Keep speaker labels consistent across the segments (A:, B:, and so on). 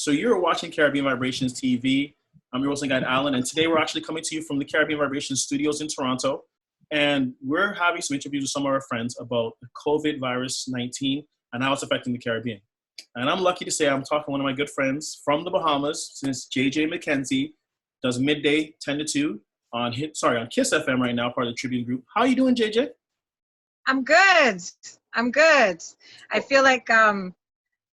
A: So you're watching Caribbean Vibrations TV. I'm your host and guide, Alan, and today we're actually coming to you from the Caribbean Vibrations studios in Toronto. And we're having some interviews with some of our friends about the COVID virus 19 and how it's affecting the Caribbean. And I'm lucky to say I'm talking to one of my good friends from the Bahamas, since JJ McKenzie does midday 10 to 2 on Kiss FM right now, part of the Tribune Group. How are you doing, JJ?
B: I'm good. I feel like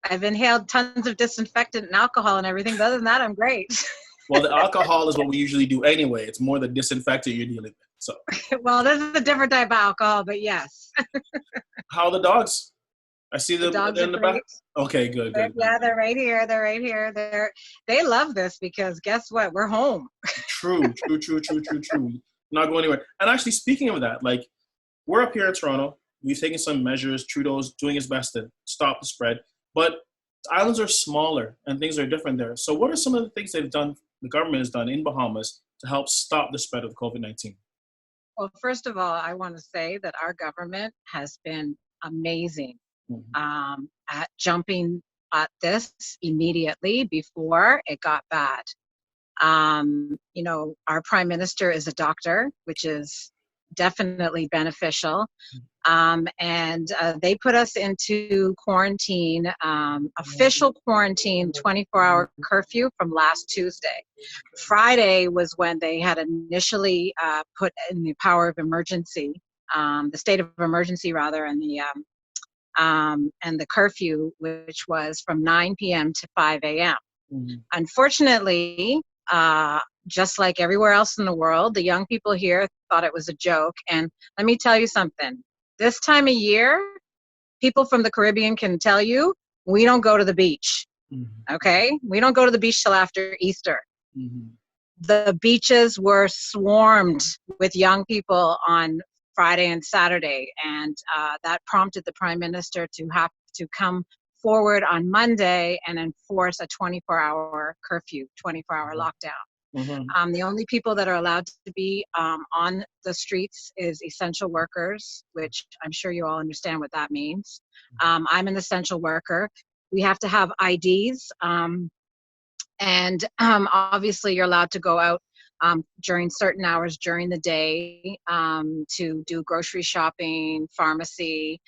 B: I've inhaled tons of disinfectant and alcohol and everything, but other than that, I'm great.
A: Well, the alcohol is what we usually do anyway. It's more the disinfectant you're dealing with. So.
B: Well, this is a different type of alcohol, but yes.
A: How are the dogs? I see them in the back. Okay, good.
B: Yeah, they're right here. They love this because guess what? We're home.
A: True. Not going anywhere. And actually, speaking of that, like, we're up here in Toronto. We've taken some measures. Trudeau's doing his best to stop the spread. But the islands are smaller and things are different there. So what are some of the things the government has done in Bahamas to help stop the spread of COVID-19?
B: Well, first of all, I want to say that our government has been amazing at jumping at this immediately before it got bad. Our prime minister is a doctor, which is definitely beneficial. And they put us into quarantine, official quarantine, 24-hour curfew from last Tuesday. Friday was when they had initially put in the power of emergency, the state of emergency rather, and the curfew, which was from 9 p.m. to 5 a.m. Unfortunately, just like everywhere else in the world, the young people here thought it was a joke. And let me tell you something. This time of year, people from the Caribbean can tell you, we don't go to the beach, okay? We don't go to the beach till after Easter. The beaches were swarmed with young people on Friday and Saturday, and that prompted the Prime Minister to have to come forward on Monday and enforce a 24-hour curfew, 24-hour lockdown. The only people that are allowed to be on the streets is essential workers, which I'm sure you all understand what that means. I'm an essential worker. We have to have IDs, and obviously you're allowed to go out during certain hours during the day to do grocery shopping, pharmacy,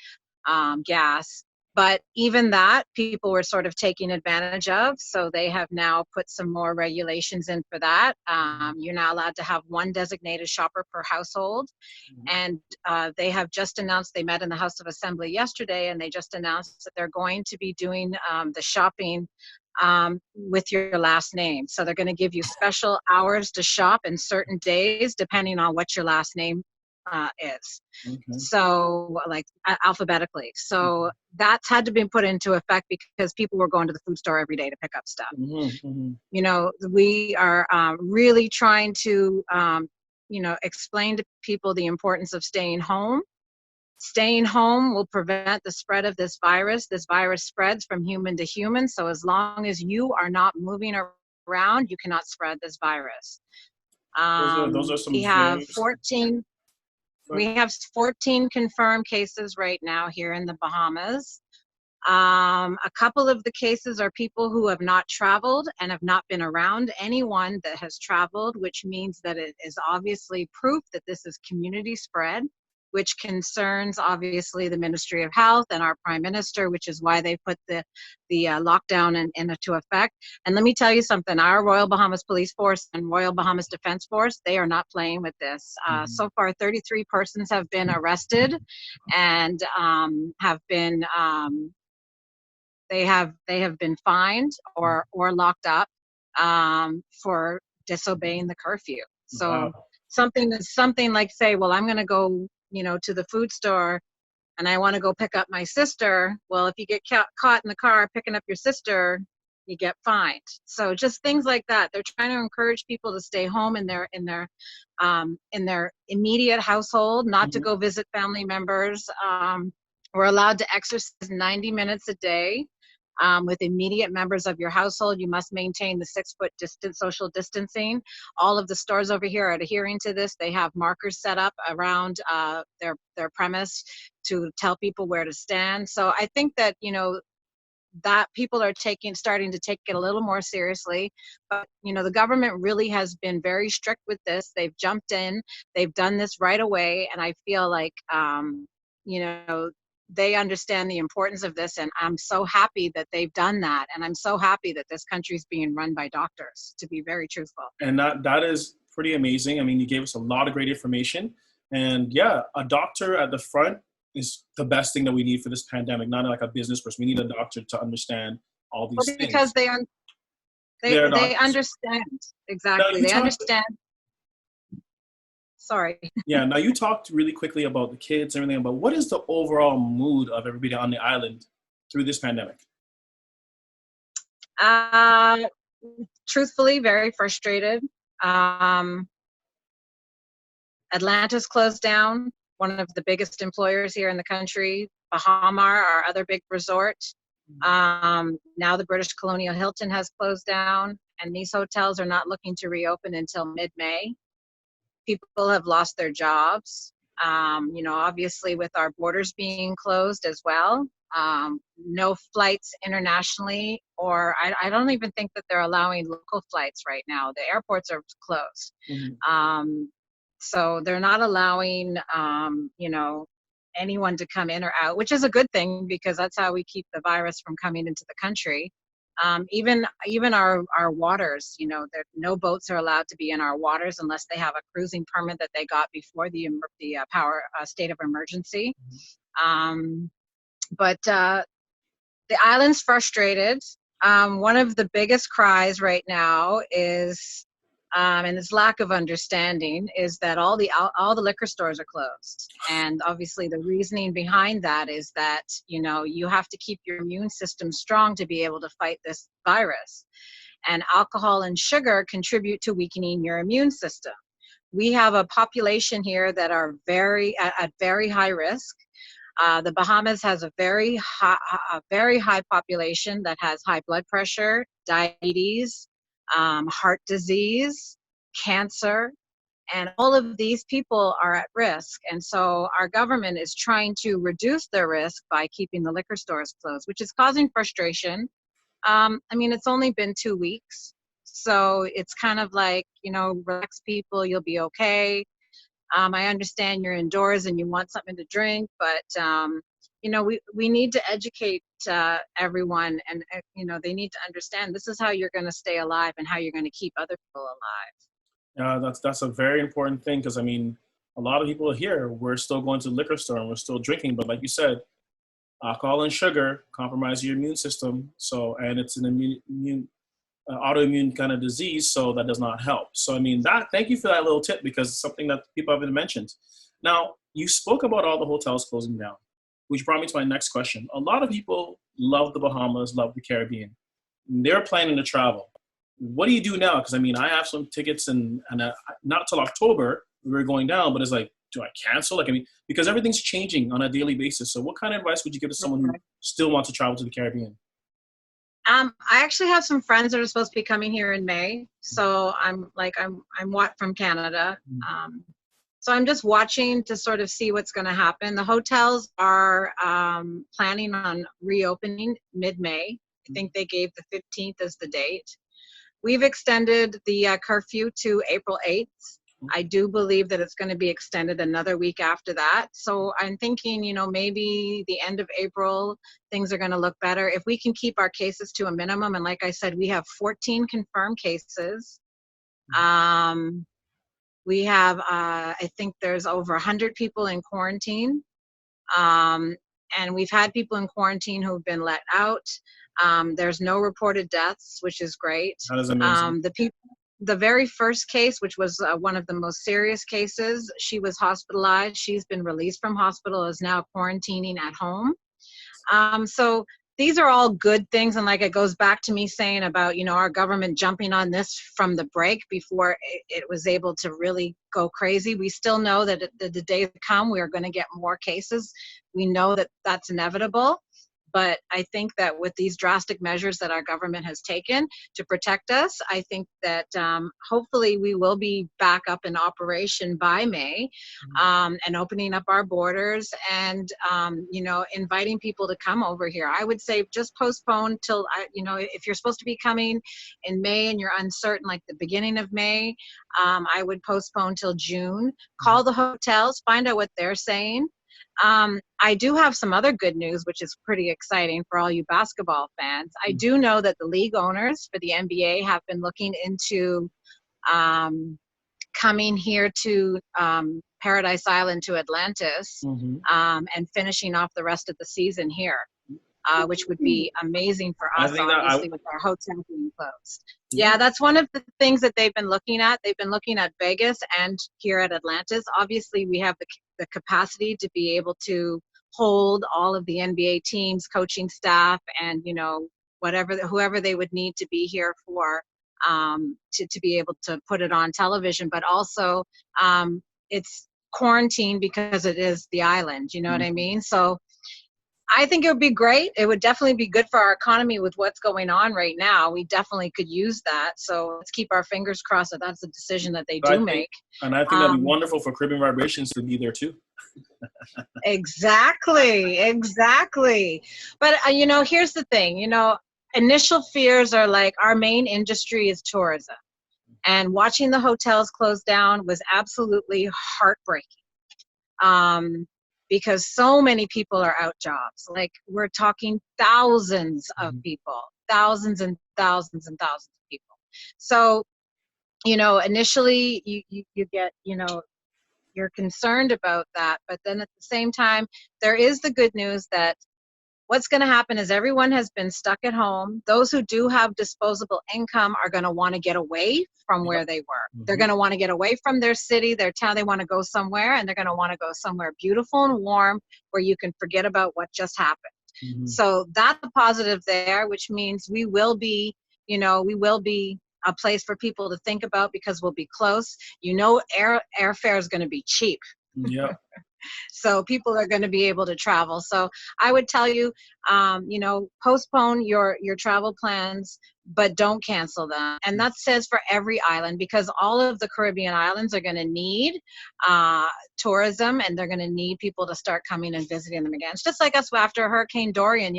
B: gas. But even that, people were sort of taking advantage of. So they have now put some more regulations in for that. You're now allowed to have one designated shopper per household. And they have just announced, they met in the House of Assembly yesterday, and they just announced that they're going to be doing the shopping with your last name. So they're going to give you special hours to shop in certain days, depending on what your last name is. So like alphabetically. So that's had to be put into effect because people were going to the food store every day to pick up stuff. We are really trying to explain to people the importance of staying home. Staying home will prevent the spread of this virus. This virus spreads from human to human. So as long as you are not moving around, you cannot spread this virus.
A: Those are some
B: We have 14 confirmed cases right now here in the Bahamas. A couple of the cases are people who have not traveled and have not been around anyone that has traveled, which means that it is obviously proof that this is community spread, which concerns obviously the Ministry of Health and our Prime Minister, which is why they put the lockdown into effect. And let me tell you something, our Royal Bahamas Police Force and Royal Bahamas Defense Force, they are not playing with this. So far, 33 persons have been arrested and have been they have been fined or locked up for disobeying the curfew. So something like, say, well, I'm going to go to the food store and I want to go pick up my sister. Well, if you get caught in the car picking up your sister, you get fined. So just things like that. They're trying to encourage people to stay home in their immediate household, not to go visit family members. We're allowed to exercise 90 minutes a day. With immediate members of your household. You must maintain the 6-foot social distancing. All of the stores over here are adhering to this. They have markers set up around their premise to tell people where to stand. So I think that, that people are starting to take it a little more seriously. But, the government really has been very strict with this. They've jumped in, they've done this right away. And I feel like, they understand the importance of this. And I'm so happy that they've done that. And I'm so happy that this country is being run by doctors, to be very truthful.
A: And that is pretty amazing. I mean, you gave us a lot of great information. And yeah, a doctor at the front is the best thing that we need for this pandemic, not like a business person. We need a doctor to understand all these things.
B: Because they understand. Exactly. They understand. Sorry.
A: Yeah. Now you talked really quickly about the kids and everything, but what is the overall mood of everybody on the island through this pandemic?
B: Truthfully, very frustrated. Atlanta's closed down, one of the biggest employers here in the country. Bahamas, our other big resort. Now the British Colonial Hilton has closed down, and these hotels are not looking to reopen until mid-May. People have lost their jobs. Obviously with our borders being closed as well, no flights internationally, or I don't even think that they're allowing local flights right now. The airports are closed. Mm-hmm. So they're not allowing, anyone to come in or out, which is a good thing because that's how we keep the virus from coming into the country. Even our waters, no boats are allowed to be in our waters unless they have a cruising permit that they got before the power state of emergency. But the island's frustrated. One of the biggest cries right now is, and this lack of understanding, is that all the liquor stores are closed. And obviously the reasoning behind that is that, you have to keep your immune system strong to be able to fight this virus. And alcohol and sugar contribute to weakening your immune system. We have a population here that are at very high risk. The Bahamas has a very high population that has high blood pressure, diabetes, heart disease, cancer, and all of these people are at risk. And so our government is trying to reduce their risk by keeping the liquor stores closed, which is causing frustration. It's only been 2 weeks, so it's kind of like, relax people, you'll be okay. I understand you're indoors and you want something to drink, but we need to educate everyone, and they need to understand this is how you're going to stay alive and how you're going to keep other people alive.
A: Yeah, that's a very important thing, because a lot of people here, we're still going to the liquor store and we're still drinking, but like you said, alcohol and sugar compromise your immune system. So, and it's an autoimmune kind of disease, so that does not help. So thank you for that little tip, because it's something that people haven't mentioned. Now, you spoke about all the hotels closing down, which brought me to my next question. A lot of people love the Bahamas, love the Caribbean. They're planning to travel. What do you do now? Because I have some tickets, and not till October we're going down, but it's like, do I cancel? Because everything's changing on a daily basis. So what kind of advice would you give to someone who still wants to travel to the Caribbean?
B: I actually have some friends that are supposed to be coming here in May. So I'm from Canada. So I'm just watching to sort of see what's going to happen. The hotels are planning on reopening mid-May. I think they gave the 15th as the date. We've extended the curfew to April 8th. I do believe that it's going to be extended another week after that. So I'm thinking, maybe the end of April, things are going to look better. If we can keep our cases to a minimum, and like I said, we have 14 confirmed cases. We have, I think there's over 100 people in quarantine. And we've had people in quarantine who've been let out. There's no reported deaths, which is great.
A: That is amazing.
B: The very first case, which was one of the most serious cases, she was hospitalized. She's been released from hospital, is now quarantining at home. So these are all good things. And it goes back to me saying about, our government jumping on this from the break before it was able to really go crazy. We still know that the days to come, we are going to get more cases. We know that that's inevitable. But I think that with these drastic measures that our government has taken to protect us, I think that hopefully we will be back up in operation by May, and opening up our borders and, inviting people to come over here. I would say just postpone till, if you're supposed to be coming in May and you're uncertain, like the beginning of May, I would postpone till June. Call the hotels, find out what they're saying. I do have some other good news, which is pretty exciting for all you basketball fans. I do know that the league owners for the NBA have been looking into coming here to Paradise Island, to Atlantis, and finishing off the rest of the season here, which would be amazing for us, obviously, with our hotel being closed. Yeah, that's one of the things that they've been looking at. They've been looking at Vegas and here at Atlantis. Obviously, we have the capacity to be able to hold all of the NBA teams, coaching staff, and whoever they would need to be here for, to be able to put it on television. But also, it's quarantined because it is the island. You know what I mean? So I think it would be great. It would definitely be good for our economy with what's going on right now. We definitely could use that. So let's keep our fingers crossed that that's a decision that they do make.
A: And I think that'd be wonderful for Caribbean Vibrations to be there too.
B: Exactly. But, here's the thing, initial fears are like, our main industry is tourism. And watching the hotels close down was absolutely heartbreaking. Because so many people are out jobs. Like, we're talking thousands of people, thousands and thousands and thousands of people. So, initially you get, you're concerned about that. But then at the same time, there is the good news that what's going to happen is everyone has been stuck at home. Those who do have disposable income are going to want to get away from where they were. They're going to want to get away from their city, their town. They want to go somewhere, and they're going to want to go somewhere beautiful and warm where you can forget about what just happened. So that's a positive there, which means we will be a place for people to think about because we'll be close. Airfare is going to be cheap.
A: Yeah.
B: So people are going to be able to travel. So I would tell you, postpone your travel plans, but don't cancel them. And that says for every island, because all of the Caribbean islands are going to need tourism, and they're going to need people to start coming and visiting them again. It's just like us after Hurricane Dorian.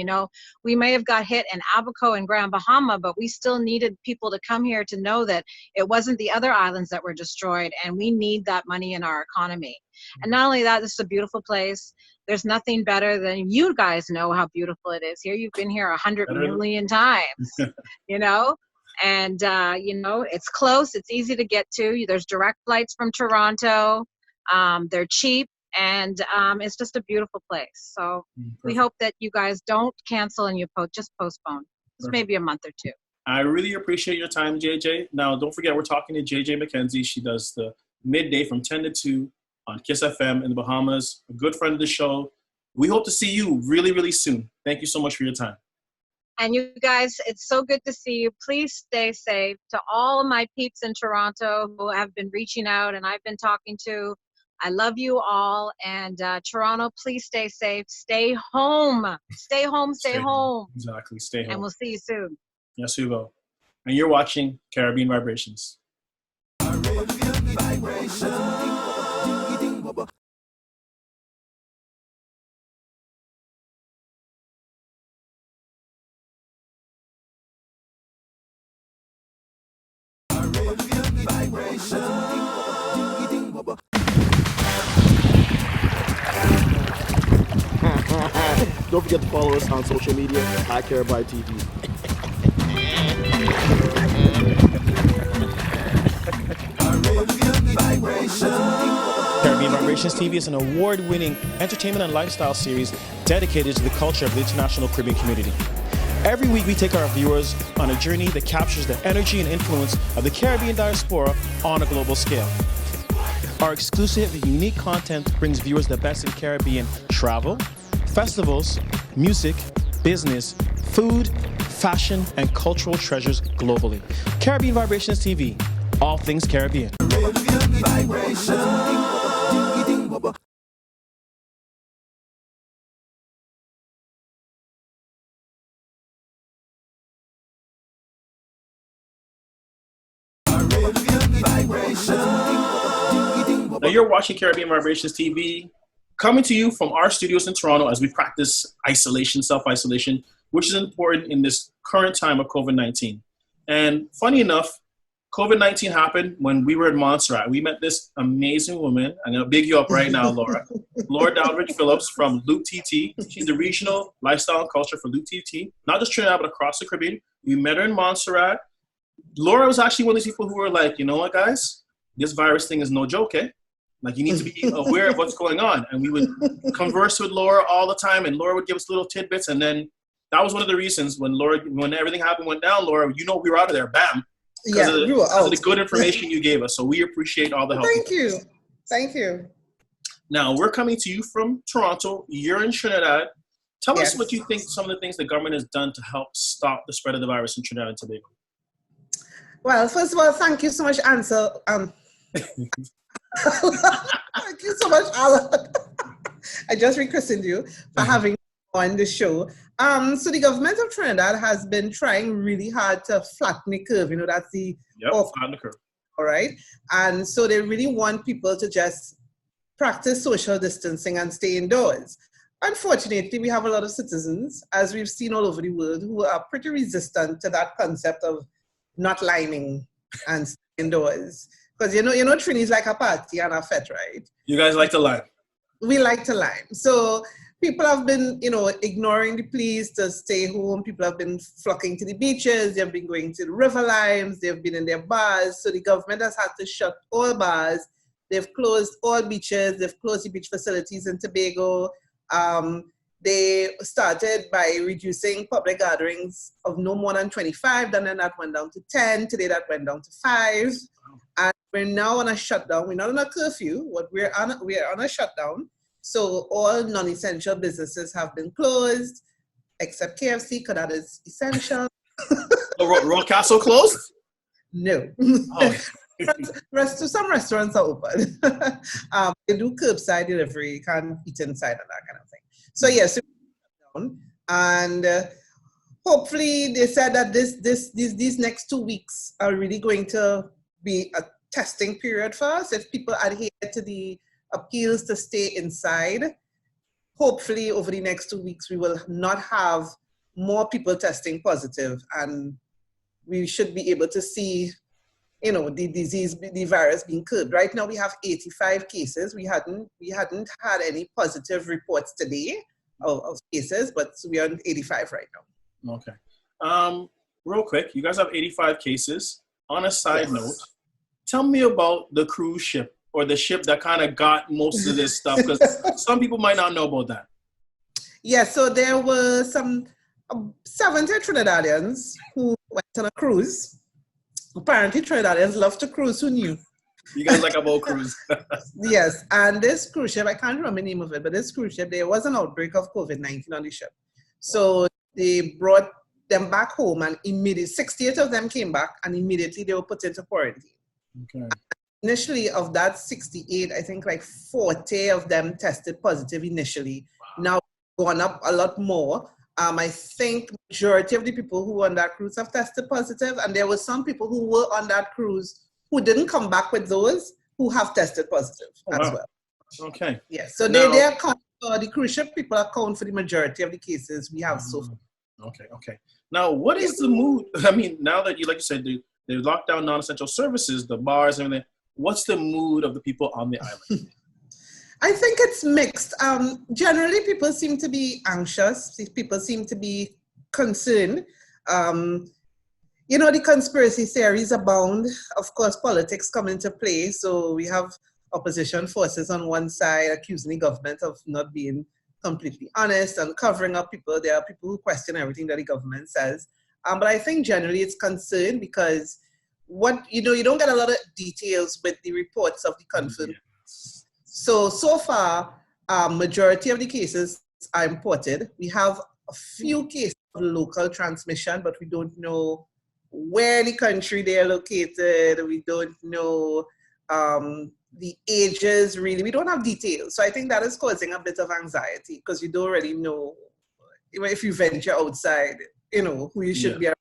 B: We may have got hit in Abaco and Grand Bahama, but we still needed people to come here to know that it wasn't the other islands that were destroyed, and we need that money in our economy. And not only that, this is a beautiful place. There's nothing better than, you guys know how beautiful it is here. You've been here 100 million times, and, it's close. It's easy to get to. There's direct flights from Toronto. They're cheap, and it's just a beautiful place. So we hope that you guys don't cancel and you just postpone. It's maybe a month or two.
A: I really appreciate your time, JJ. Now, don't forget, we're talking to JJ McKenzie. She does the midday from 10 to 2 on Kiss FM in the Bahamas. A good friend of the show. We hope to see you really, really soon. Thank you so much for your time.
B: And you guys, it's so good to see you. Please stay safe. To all of my peeps in Toronto who have been reaching out and I've been talking to, I love you all. And Toronto, please stay safe. Stay home. Stay home. Stay home.
A: Exactly. Stay home.
B: And we'll see you soon.
A: Yes, we will. And you're watching Caribbean Vibrations.
C: Caribbean Vibrations.
D: Don't forget to follow us on social media at caribvibetv.
A: Caribbean Vibrations TV is an award-winning entertainment and lifestyle series dedicated to the culture of the international Caribbean community. Every week we take our viewers on a journey that captures the energy and influence of the Caribbean diaspora on a global scale. Our exclusive and unique content brings viewers the best in Caribbean travel, festivals, music, business, food, fashion, and cultural treasures globally. Caribbean Vibrations TV, all things Caribbean. Now you're watching Caribbean Vibrations TV, coming to you from our studios in Toronto as we practice isolation, self-isolation, which is important in this current time of COVID-19. And funny enough, COVID-19 happened when we were in Montserrat. We met this amazing woman. I'm going to big you up right now, Laura. Laura Dowrich-Phillips from Loop TT. She's the regional lifestyle and culture for Loop TT, not just Trinidad, but across the Caribbean. We met her in Montserrat. Laura was actually one of these people who were like, you know what, guys? This virus thing is no joke, eh? Like, you need to be aware of what's going on. And we would converse with Laura all the time, and Laura would give us little tidbits. And then that was one of the reasons when everything happened, went down, Laura, we were out of there, bam. Because of the good information you gave us. So we appreciate all the help.
E: Thank you.
A: Now, we're coming to you from Toronto. You're in Trinidad. Tell us what you think some of the things the government has done to help stop the spread of the virus in Trinidad and Tobago.
E: Well, first of all, thank you so much, Ansel. Thank you so much, Alan. I just rechristened you for having on the show. So the government of Trinidad has been trying really hard to flatten the curve. You know, that's the
A: flatten the curve.
E: All right. And so they really want people to just practice social distancing and stay indoors. Unfortunately, we have a lot of citizens, as we've seen all over the world, who are pretty resistant to that concept of not liming and staying indoors. Because you know, Trini is like a party and a fete, right?
A: You guys like to lime.
E: We like to lime. So people have been, ignoring the pleas to stay home. People have been flocking to the beaches. They've been going to the river limes. They've been in their bars. So the government has had to shut all bars. They've closed all beaches. They've closed the beach facilities in Tobago. They started by reducing public gatherings of no more than 25. Then that went down to 10. Today that went down to 5. And we're now on a shutdown. We're not on a curfew. We're on a shutdown. So all non-essential businesses have been closed, except KFC, because that is essential.
A: Royal Castle closed?
E: No.
A: Oh.
E: Some restaurants are open. They do curbside delivery. You can't eat inside and that kind of thing. So yes, and hopefully they said that these next 2 weeks are really going to be a testing period for us. If people adhere to the appeals to stay inside, hopefully over the next 2 weeks we will not have more people testing positive, and we should be able to see the virus being curbed. Right now we have 85 cases. We hadn't had any positive reports today of cases, but we're on 85 right now.
A: Okay. Real quick, you guys have 85 cases. On a side note, tell me about the cruise ship, or the ship that kind of got most of this stuff, because some people might not know about that.
E: Yeah, so there were some 70 Trinidadians who went on a cruise. Apparently Trinidadians love to cruise, who knew?
A: You guys like a boat cruise.
E: Yes, and this cruise ship, I can't remember the name of it, but this cruise ship, there was an outbreak of COVID-19 on the ship. So they brought them back home, and immediately 68 of them came back, and immediately they were put into quarantine.
A: Okay.
E: Initially, of that 68, I think like 40 of them tested positive initially. Wow. Now, gone up a lot more. I think majority of the people who were on that cruise have tested positive, and there were some people who were on that cruise who didn't come back with those who have tested positive as well.
A: Okay.
E: Yes, so they account for the cruise ship people account for the majority of the cases we have so far.
A: Okay. Now, what is the mood? I mean, now that like you said, they locked down non-essential services, the bars and everything. What's the mood of the people on the island?
E: I think it's mixed. Generally, people seem to be anxious. People seem to be concerned. The conspiracy theories abound. Of course, politics come into play. So we have opposition forces on one side accusing the government of not being completely honest and covering up people. There are people who question everything that the government says. But I think generally it's concern because you don't get a lot of details with the reports of the confirmed. So far, majority of the cases are imported. We have a few cases of local transmission, but we don't know where in the country they are located. We don't know the ages, really. We don't have details. So I think that is causing a bit of anxiety because you don't really know if you venture outside, who you should be around.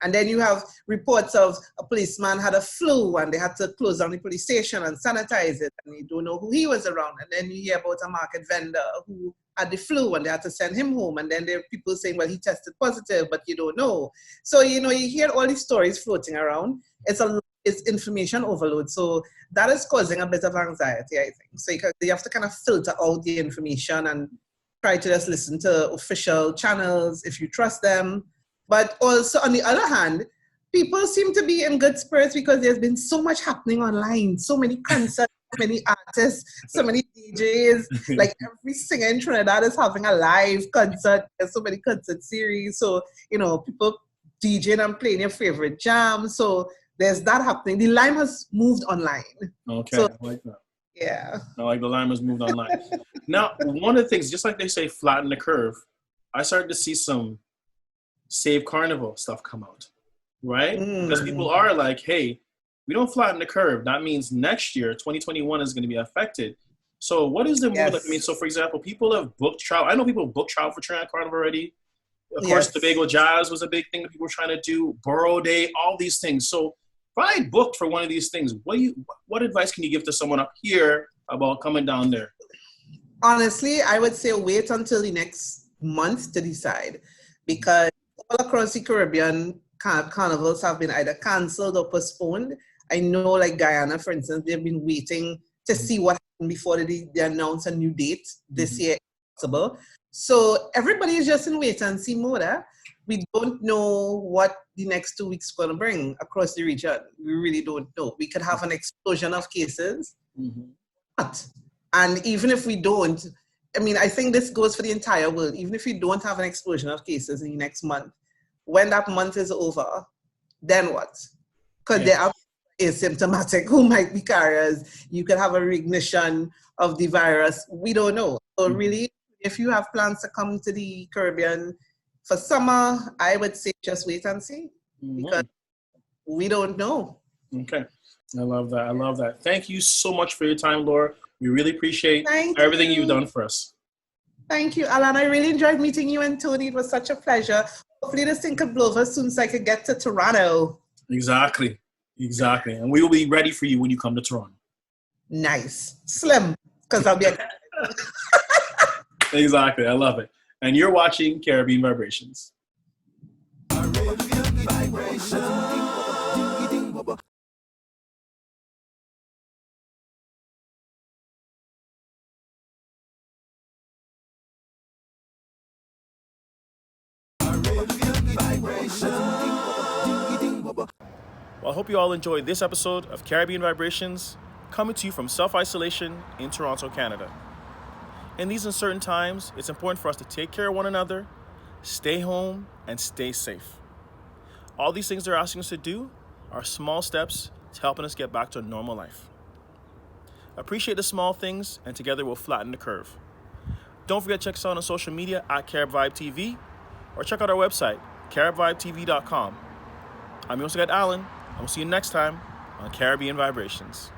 E: And then you have reports of a policeman had a flu and they had to close down the police station and sanitize it, and you don't know who he was around. And then you hear about a market vendor who had the flu and they had to send him home. And then there are people saying, well, he tested positive, but you don't know. So, you hear all these stories floating around. It's information overload. So that is causing a bit of anxiety, I think. So you have to kind of filter out the information and try to just listen to official channels if you trust them. But also, on the other hand, people seem to be in good spirits because there's been so much happening online, so many concerts, so many artists, so many DJs. Like every singer in Trinidad is having a live concert. There's so many concert series. So, people DJing and playing your favorite jam. So there's that happening. The Lime has moved online.
A: Okay,
E: So,
A: I like that.
E: yeah.
A: I like the Lime has moved online. Now, one of the things, just like they say, flatten the curve, I started to see some Save Carnival stuff come out, right? Because people are like, hey, we don't flatten the curve. That means next year, 2021 is going to be affected. So what is the move?
E: Yes.
A: I mean, so for example, people have booked travel. I know people booked travel for Trinidad Carnival already. Of course, Tobago Jazz was a big thing that people were trying to do. Borough Day, all these things. So if I booked for one of these things, what advice can you give to someone up here about coming down there?
E: Honestly, I would say wait until the next month to decide, because all across the Caribbean, carnivals have been either cancelled or postponed. I know, like Guyana, for instance, they've been waiting to see what happened before they announce a new date this year, if possible. So everybody is just in wait and see mode. We don't know what the next 2 weeks is going to bring across the region. We really don't know. We could have an explosion of cases. And even if we don't, I think this goes for the entire world. Even if we don't have an explosion of cases in the next month, when that month is over, then what? Because there are asymptomatic who might be carriers. You could have a reignition of the virus. We don't know. So really, if you have plans to come to the Caribbean for summer, I would say just wait and see, because we don't know.
A: Okay. I love that. Thank you so much for your time, Laura. We really appreciate everything you've done for us.
E: Thank you, Alan. I really enjoyed meeting you and Tony. It was such a pleasure. Hopefully this thing could blow over soon so I could get to Toronto.
A: Exactly. And we will be ready for you when you come to Toronto.
E: Nice. Slim, because I'll be
A: Exactly. I love it. And you're watching Caribbean Vibrations. Well, I hope you all enjoyed this episode of Caribbean Vibrations, coming to you from self-isolation in Toronto, Canada. In these uncertain times, it's important for us to take care of one another, stay home, and stay safe. All these things they're asking us to do are small steps to helping us get back to a normal life. Appreciate the small things, and together we'll flatten the curve. Don't forget to check us out on social media at caribvibetv, or check out our website, caribvibetv.com. I'm your host, Alan, and we'll see you next time on Caribbean Vibrations.